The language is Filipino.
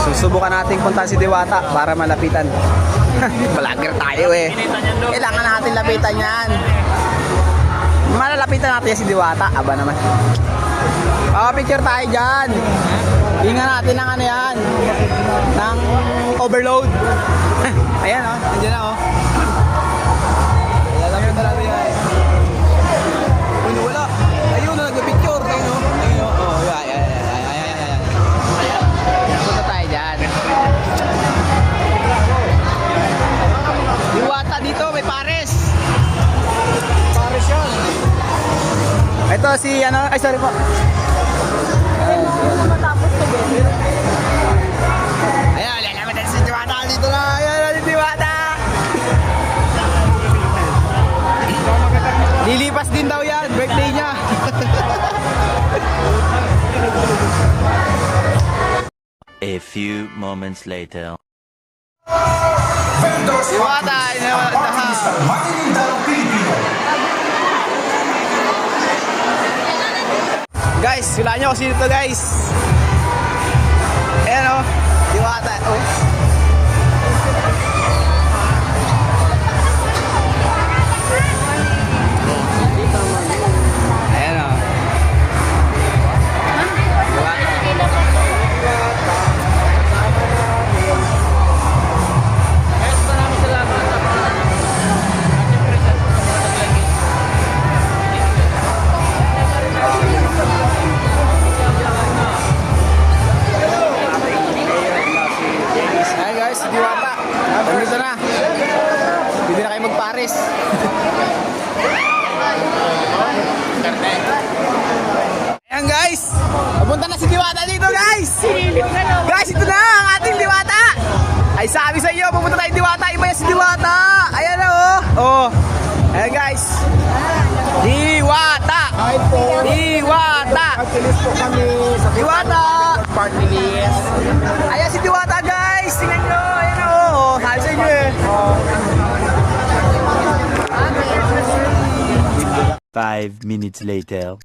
Susubukan natin punta si Diwata para malapitan. Vlogger tayo eh. Kailangan natin lapitan yan. Malalapitan natin si Diwata. Aba naman. Picture tayo dyan. Hinga natin ng ano yan. Ng overload. Ayan o. Nandiyan na o. Lalapitan natin yan. Uy, wala. Ayun na nag-picture. Ayun o. Ayun o. Oh, ayan. Punta tayo dyan. Diwata dito. May pares. Pares yan. Ito si ano. Ay sorry po. Ayan, lalaman si Diwata dito na. Ayan, si Diwata. Lilipas din daw yan, birthday niya. A few moments later. Diwata, guys, hulaan nyo kasi dito guys. Ayan o, Diwata. Oh. Ayan o. Ayan guys, si Diwata. Nandito na. Pwede na kayo magpares. Ayan guys. Papunta na si Diwata dito guys. Guys, ito na ang ating Diwata. Ay sabi sa iyo, pupunta tayo Diwata. Iba yan si Diwata. Ayan na oh. Oh. Ayan guys. Diwata. Diwata. Magkilis po kami sa Diwata. party list. Ayan si Diwata guys. Tingnan nyo. Ayan na oh. Sabi sa inyo eh. 5 minutes later.